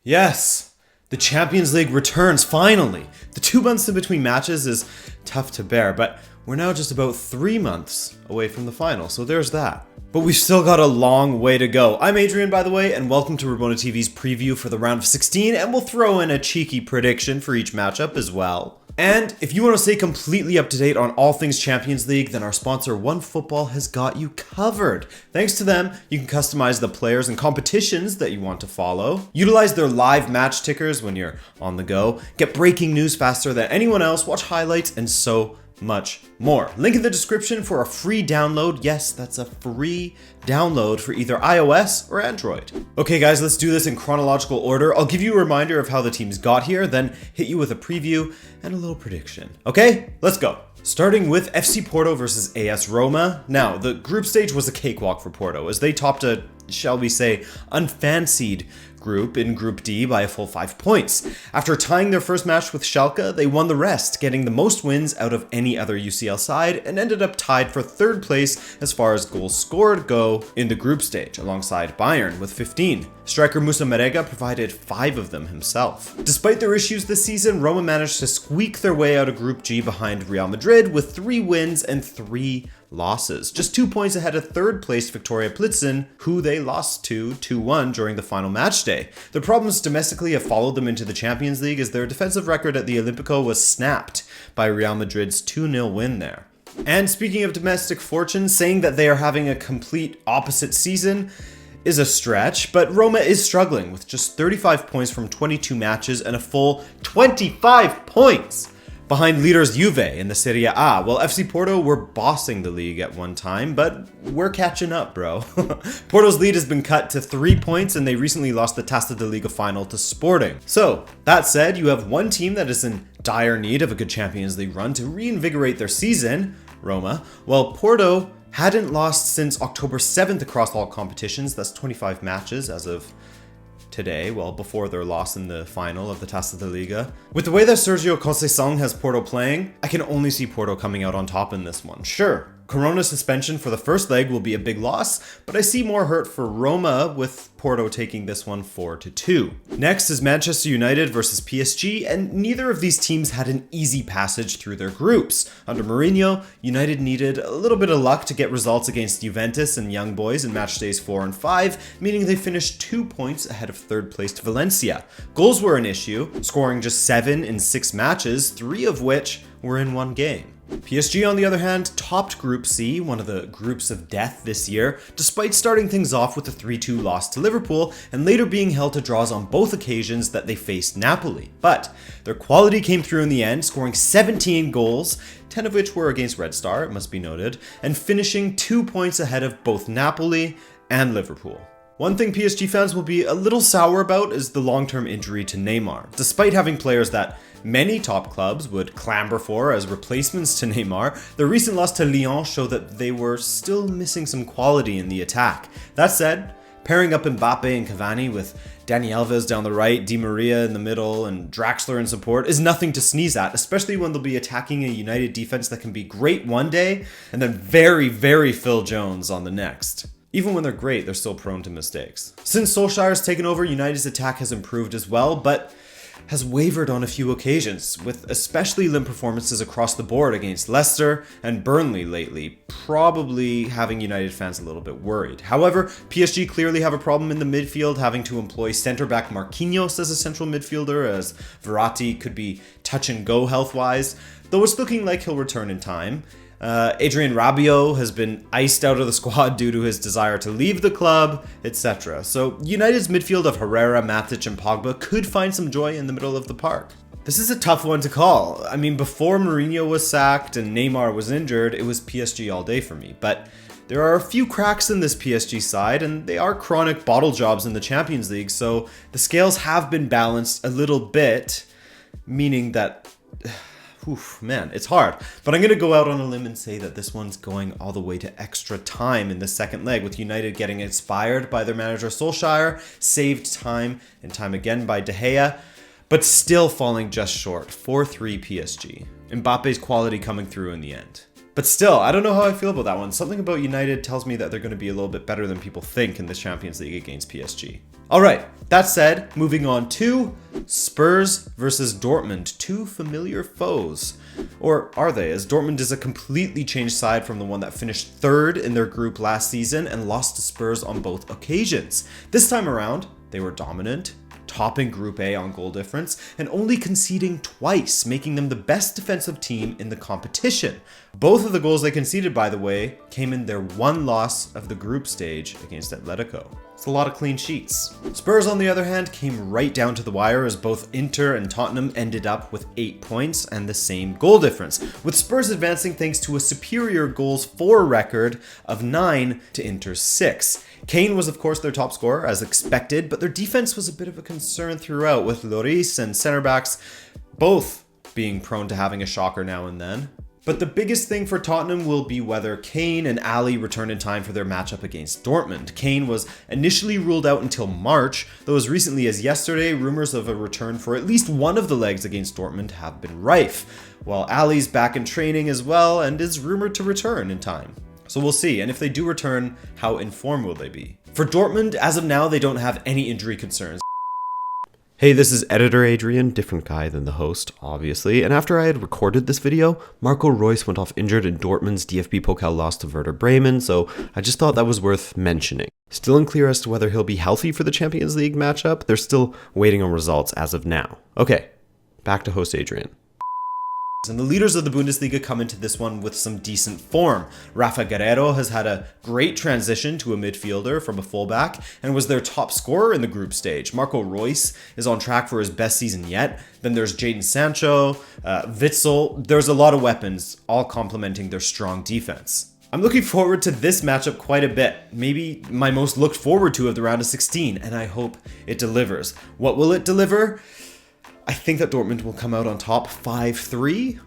Yes, the Champions League returns finally. The 2 months in between matches is tough to bear, but we're now just about 3 months away from the final, so there's that. But we've still got a long way to go. I'm Adrian, by the way, and welcome to Rabona TV's preview for the round of 16, and we'll throw in a cheeky prediction for each matchup as well. And if you want to stay completely up to date on all things Champions League, then our sponsor OneFootball has got you covered. Thanks to them, you can customize the players and competitions that you want to follow, utilize their live match tickers when you're on the go, get breaking news faster than anyone else, watch highlights, and so much more. Link in the description for a free download. Yes, that's a free download for either iOS or Android. Okay guys, let's do this in chronological order. I'll give you a reminder of how the teams got here, then hit you with a preview and a little prediction. Okay, let's go. Starting with FC Porto versus AS Roma. Now, the group stage was a cakewalk for Porto as they topped a, shall we say, unfancied group in Group D by a full 5 points. After tying their first match with Schalke, they won the rest, getting the most wins out of any other UCL side and ended up tied for third place as far as goals scored go in the group stage, alongside Bayern with 15. Striker Musa Marega provided 5 of them himself. Despite their issues this season, Roma managed to squeak their way out of Group G behind Real Madrid with 3 wins and 3 losses, just 2 points ahead of third placed Victoria Plitzen, who they lost to 2-1 during the final match day. Their problems domestically have followed them into the Champions League as their defensive record at the ATLETICO was snapped by Real Madrid's 2-0 win there. And speaking of domestic fortune, saying that they are having a complete opposite season is a stretch, but Roma is struggling with just 35 points from 22 matches and a full 25 points behind leaders Juve in the Serie A. Well, FC Porto were bossing the league at one time, but we're catching up, bro. Porto's lead has been cut to 3 points, and they recently lost the Taça da Liga final to Sporting. So, that said, you have one team that is in dire need of a good Champions League run to reinvigorate their season, Roma, while Porto hadn't lost since October 7th across all competitions. That's 25 matches as of today, well, before their loss in the final of the Taça da Liga. With the way that Sergio Conceição has Porto playing, I can only see Porto coming out on top in this one. Sure, Corona's suspension for the first leg will be a big loss, but I see more hurt for Roma with Porto taking this one 4-2. Next is Manchester United versus PSG, and neither of these teams had an easy passage through their groups. Under Mourinho, United needed a little bit of luck to get results against Juventus and Young Boys in match days 4 and 5, meaning they finished 2 points ahead of third placed Valencia. Goals were an issue, scoring just 7 in 6 matches, 3 of which were in one game. PSG, on the other hand, topped Group C, one of the groups of death this year, despite starting things off with a 3-2 loss to Liverpool and later being held to draws on both occasions that they faced Napoli. But their quality came through in the end, scoring 17 goals, 10 of which were against Red Star, it must be noted, and finishing 2 points ahead of both Napoli and Liverpool. One thing PSG fans will be a little sour about is the long-term injury to Neymar. Despite having players that many top clubs would clamber for as replacements to Neymar, the recent loss to Lyon showed that they were still missing some quality in the attack. That said, pairing up Mbappe and Cavani with Dani Alves down the right, Di Maria in the middle, and Draxler in support is nothing to sneeze at, especially when they'll be attacking a United defense that can be great one day and then very, very Phil Jones on the next. Even when they're great, they're still prone to mistakes. Since Solskjaer's taken over, United's attack has improved as well, but has wavered on a few occasions, with especially limp performances across the board against Leicester and Burnley lately, probably having United fans a little bit worried. However, PSG clearly have a problem in the midfield, having to employ centre-back Marquinhos as a central midfielder, as Verratti could be touch and go health-wise, though it's looking like he'll return in time. Adrien Rabiot has been iced out of the squad due to his desire to leave the club, etc. So United's midfield of Herrera, Matic, and Pogba could find some joy in the middle of the park. This is a tough one to call. I mean, before Mourinho was sacked and Neymar was injured, it was PSG all day for me. But there are a few cracks in this PSG side, and they are chronic bottle jobs in the Champions League, so the scales have been balanced a little bit, meaning that oof, man, it's hard. But I'm going to go out on a limb and say that this one's going all the way to extra time in the second leg, with United getting inspired by their manager Solskjaer, saved time and time again by De Gea, but still falling just short, 4-3 PSG. Mbappe's quality coming through in the end. But still, I don't know how I feel about that one. Something about United tells me that they're going to be a little bit better than people think in the Champions League against PSG. Alright, that said, moving on to Spurs versus Dortmund, two familiar foes. Or are they, as Dortmund is a completely changed side from the one that finished third in their group last season and lost to Spurs on both occasions. This time around, they were dominant, topping Group A on goal difference, and only conceding twice, making them the best defensive team in the competition. Both of the goals they conceded, by the way, came in their one loss of the group stage against Atletico. It's a lot of clean sheets. Spurs, on the other hand, came right down to the wire as both Inter and Tottenham ended up with 8 points and the same goal difference, with Spurs advancing thanks to a superior goals for record of 9 to Inter's 6. Kane was of course their top scorer as expected, but their defense was a bit of a concern throughout, with Lloris and center backs both being prone to having a shocker now and then. But the biggest thing for Tottenham will be whether Kane and Ali return in time for their matchup against Dortmund. Kane was initially ruled out until March, though as recently as yesterday, rumors of a return for at least one of the legs against Dortmund have been rife, while Ali's back in training as well and is rumored to return in time. So we'll see, and if they do return, how in form will they be? For Dortmund, as of now, they don't have any injury concerns. Hey, this is editor Adrian, different guy than the host, obviously, and after I had recorded this video, Marco Reus went off injured in Dortmund's DFB Pokal loss to Werder Bremen, so I just thought that was worth mentioning. Still unclear as to whether he'll be healthy for the Champions League matchup. They're still waiting on results as of now. Okay, back to host Adrian. And the leaders of the Bundesliga come into this one with some decent form. Rafa Guerreiro has had a great transition to a midfielder from a fullback and was their top scorer in the group stage. Marco Reus is on track for his best season yet. Then there's Jadon Sancho, Witsel. There's a lot of weapons, all complementing their strong defense. I'm looking forward to this matchup quite a bit, maybe my most looked forward to of the round of 16, and I hope it delivers. What will it deliver? I think that Dortmund will come out on top 5-3.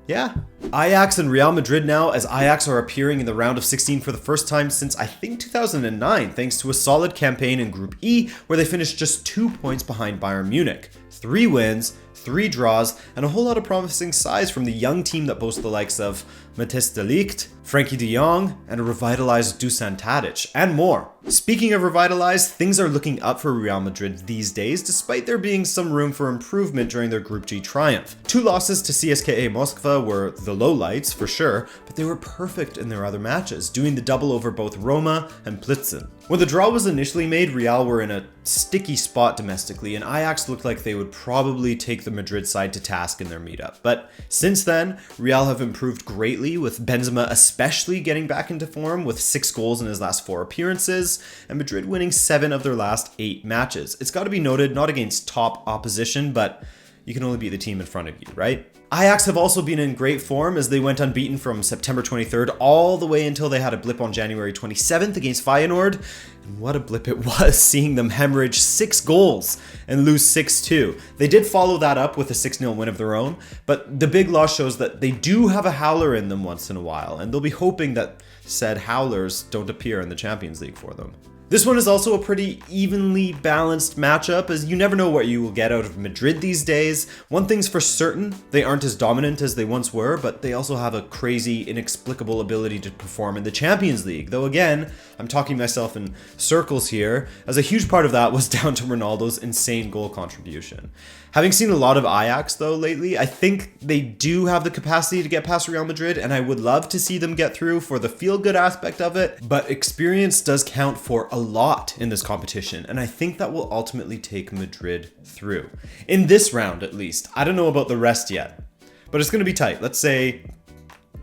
Yeah. Ajax and Real Madrid now, as Ajax are appearing in the round of 16 for the first time since I think 2009, thanks to a solid campaign in Group E where they finished just 2 points behind Bayern Munich. 3 wins, 3 draws, and a whole lot of promising size from the young team that boasts the likes of Matthijs de Ligt, Frenkie de Jong, and a revitalized Dusan Tadic, and more. Speaking of revitalized, things are looking up for Real Madrid these days, despite there being some room for improvement during their Group G triumph. 2 losses to CSKA Moskva were the lowlights, for sure, but they were perfect in their other matches, doing the double over both Roma and Plitzen. When the draw was initially made, Real were in a sticky spot domestically, and Ajax looked like they would probably take the Madrid side to task in their meetup. But since then, Real have improved greatly, with Benzema especially getting back into form with 6 goals in his last 4 appearances, and Madrid winning 7 of their last 8 matches. It's got to be noted, not against top opposition, but you can only beat the team in front of you, right? Ajax have also been in great form as they went unbeaten from September 23rd all the way until they had a blip on January 27th against Feyenoord. And what a blip it was, seeing them hemorrhage 6 goals and lose 6-2. They did follow that up with a 6-0 win of their own, but the big loss shows that they do have a howler in them once in a while, and they'll be hoping that said howlers don't appear in the Champions League for them. This one is also a pretty evenly balanced matchup, as you never know what you will get out of Madrid these days. One thing's for certain, they aren't as dominant as they once were, but they also have a crazy, inexplicable ability to perform in the Champions League. Though again, I'm talking myself in circles here, as a huge part of that was down to Ronaldo's insane goal contribution. Having seen a lot of Ajax though lately, I think they do have the capacity to get past Real Madrid, and I would love to see them get through for the feel-good aspect of it, but experience does count for a lot in this competition, and I think that will ultimately take Madrid through. In this round, at least. I don't know about the rest yet, but it's going to be tight. Let's say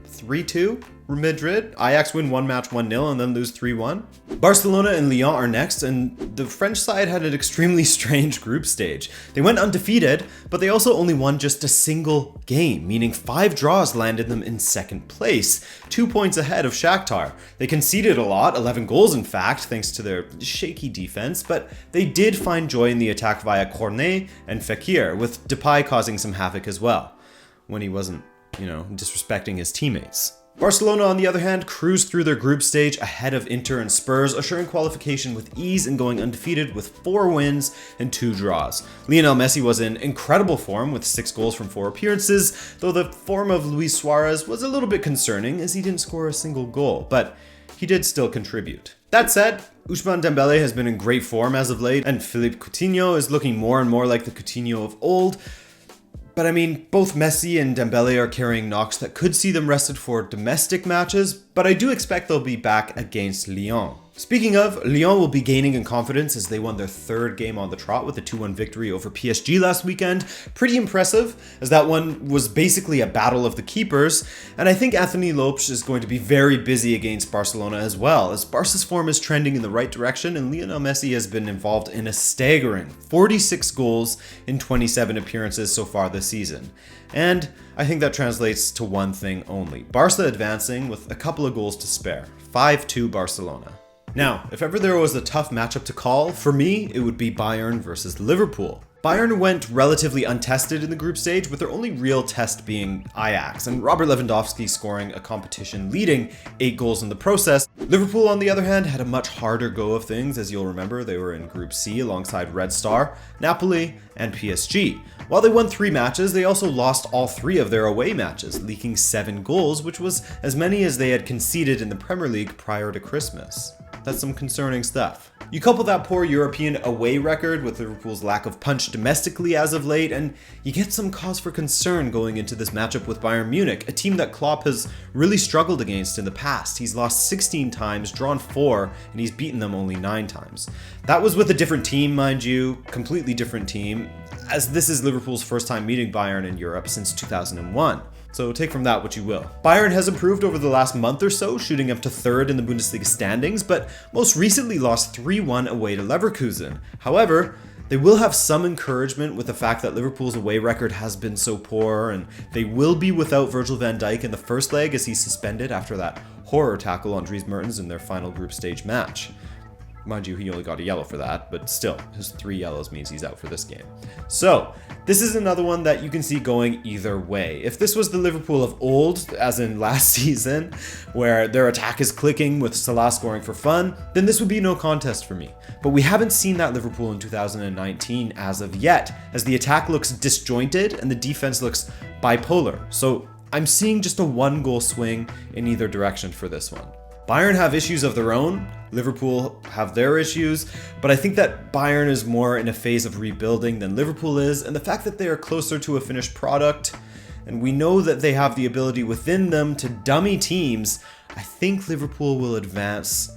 3-2 Madrid. Ajax win 1 match 1-0 and then lose 3-1. Barcelona and Lyon are next, and the French side had an extremely strange group stage. They went undefeated, but they also only won just a single game, meaning 5 draws landed them in second place, 2 points ahead of Shakhtar. They conceded a lot, 11 goals in fact, thanks to their shaky defense, but they did find joy in the attack via Cornet and Fekir, with Depay causing some havoc as well, when he wasn't, disrespecting his teammates. Barcelona, on the other hand, cruised through their group stage ahead of Inter and Spurs, assuring qualification with ease and going undefeated with 4 wins and 2 draws. Lionel Messi was in incredible form with 6 goals from 4 appearances, though the form of Luis Suarez was a little bit concerning as he didn't score a single goal, but he did still contribute. That said, Ousmane Dembele has been in great form as of late, and Philippe Coutinho is looking more and more like the Coutinho of old. But I mean, both Messi and Dembele are carrying knocks that could see them rested for domestic matches, but I do expect they'll be back against Lyon. Speaking of, Lyon will be gaining in confidence as they won their third game on the trot with a 2-1 victory over PSG last weekend. Pretty impressive, as that one was basically a battle of the keepers, and I think Anthony Lopes is going to be very busy against Barcelona as well, as Barca's form is trending in the right direction and Lionel Messi has been involved in a staggering 46 goals in 27 appearances so far this season. And I think that translates to one thing only: Barca advancing with a couple of goals to spare. 5-2 Barcelona. Now, if ever there was a tough matchup to call, for me, it would be Bayern versus Liverpool. Bayern went relatively untested in the group stage, with their only real test being Ajax, and Robert Lewandowski scoring a competition leading 8 goals in the process. Liverpool, on the other hand, had a much harder go of things. As you'll remember, they were in Group C alongside Red Star, Napoli, and PSG. While they won 3 matches, they also lost all 3 of their away matches, leaking 7 goals, which was as many as they had conceded in the Premier League prior to Christmas. That's some concerning stuff. You couple that poor European away record with Liverpool's lack of punch domestically as of late, and you get some cause for concern going into this matchup with Bayern Munich, a team that Klopp has really struggled against in the past. He's lost 16 times, drawn 4, and he's beaten them only 9 times. That was with a different team, mind you, completely different team, as this is Liverpool's first time meeting Bayern in Europe since 2001. So take from that what you will. Bayern has improved over the last month or so, shooting up to 3rd in the Bundesliga standings, but most recently lost 3-1 away to Leverkusen. However, they will have some encouragement with the fact that Liverpool's away record has been so poor, and they will be without Virgil van Dijk in the first leg as he's suspended after that horror tackle on Dries Mertens in their final group stage match. Mind you, he only got a yellow for that, but still, his 3 yellows means he's out for this game. So, this is another one that you can see going either way. If this was the Liverpool of old, as in last season, where their attack is clicking with Salah scoring for fun, then this would be no contest for me. But we haven't seen that Liverpool in 2019 as of yet, as the attack looks disjointed and the defense looks bipolar. So, I'm seeing just a 1-goal swing in either direction for this one. Bayern have issues of their own, Liverpool have their issues, but I think that Bayern is more in a phase of rebuilding than Liverpool is, and the fact that they are closer to a finished product, and we know that they have the ability within them to dummy teams, I think Liverpool will advance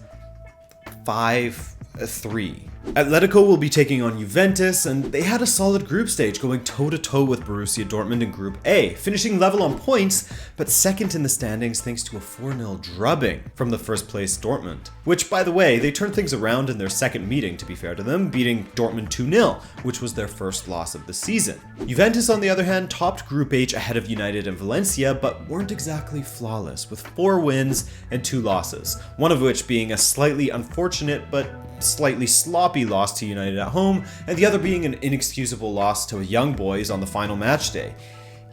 5-3. Atletico will be taking on Juventus, and they had a solid group stage going toe-to-toe with Borussia Dortmund in Group A, finishing level on points, but second in the standings thanks to a 4-0 drubbing from the first place Dortmund. Which, by the way, they turned things around in their second meeting, to be fair to them, beating Dortmund 2-0, which was their first loss of the season. Juventus, on the other hand, topped Group H ahead of United and Valencia, but weren't exactly flawless, with 4 wins and 2 losses, one of which being a slightly unfortunate but slightly sloppy loss to United at home, and the other being an inexcusable loss to Young Boys on the final match day.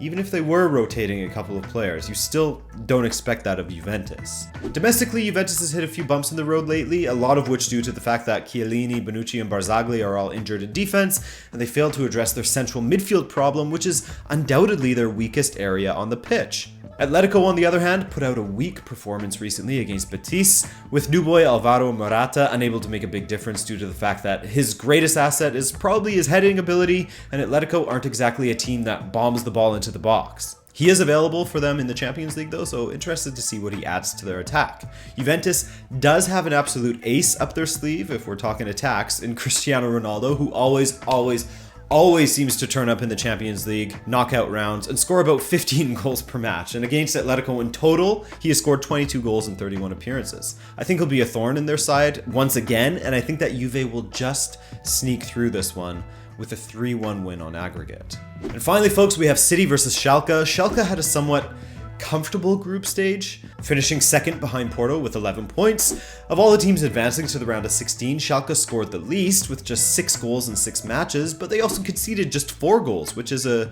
Even if they were rotating a couple of players, you still don't expect that of Juventus. Domestically, Juventus has hit a few bumps in the road lately, a lot of which due to the fact that Chiellini, Bonucci, and Barzagli are all injured in defense, and they failed to address their central midfield problem, which is undoubtedly their weakest area on the pitch. Atletico, on the other hand, put out a weak performance recently against Betis, with new boy Alvaro Morata unable to make a big difference due to the fact that his greatest asset is probably his heading ability, and Atletico aren't exactly a team that bombs the ball into the box. He is available for them in the Champions League though, so interested to see what he adds to their attack. Juventus does have an absolute ace up their sleeve, if we're talking attacks, in Cristiano Ronaldo, who always seems to turn up in the Champions League knockout rounds and score about 15 goals per match. And against Atletico in total, he has scored 22 goals in 31 appearances. I think he'll be a thorn in their side once again, and I think that Juve will just sneak through this one with a 3-1 win on aggregate. And finally, folks, we have City versus Schalke. Schalke had a somewhat comfortable group stage, finishing second behind Porto with 11 points. Of all the teams advancing to the round of 16, Schalke scored the least with just 6 goals in 6 matches, but they also conceded just 4 goals, which is good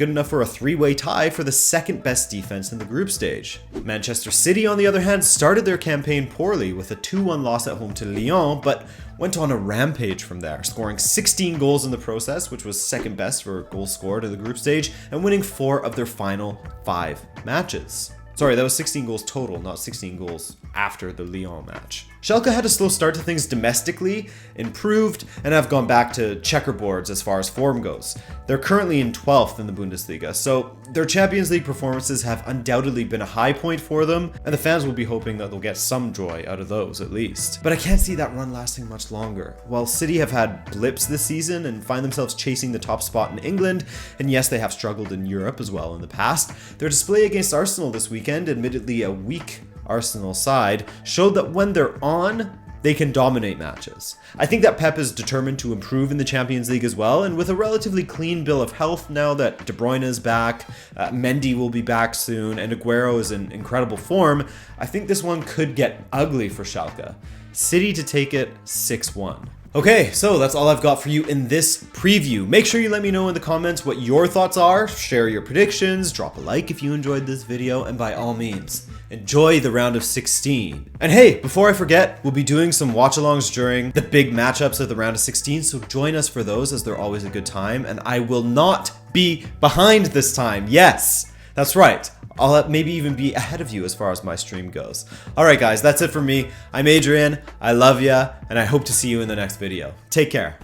enough for a 3-way tie for the second best defense in the group stage. Manchester City, on the other hand, started their campaign poorly with a 2-1 loss at home to Lyon, but went on a rampage from there, scoring 16 goals in the process, which was second best for goals scored in the group stage, and winning 4 of their final 5 matches. Sorry, that was 16 goals total, not 16 goals after the Lyon match. Schalke had a slow start to things domestically, improved, and have gone back to checkerboards as far as form goes. They're currently in 12th in the Bundesliga, so their Champions League performances have undoubtedly been a high point for them, and the fans will be hoping that they'll get some joy out of those at least. But I can't see that run lasting much longer. While City have had blips this season and find themselves chasing the top spot in England, and yes, they have struggled in Europe as well in the past, their display against Arsenal this weekend, admittedly a weak Arsenal side, showed that when they're on, they can dominate matches. I think that Pep is determined to improve in the Champions League as well, and with a relatively clean bill of health now that De Bruyne is back, Mendy will be back soon, and Aguero is in incredible form, I think this one could get ugly for Schalke. City to take it 6-1. Okay, so that's all I've got for you in this preview. Make sure you let me know in the comments what your thoughts are, share your predictions, drop a like if you enjoyed this video, and by all means, enjoy the round of 16. And hey, before I forget, we'll be doing some watch-alongs during the big matchups of the round of 16, so join us for those as they're always a good time, and I will not be behind this time. Yes, that's right. I'll maybe even be ahead of you as far as my stream goes. Alright guys, that's it for me. I'm Adrian, I love ya, and I hope to see you in the next video. Take care.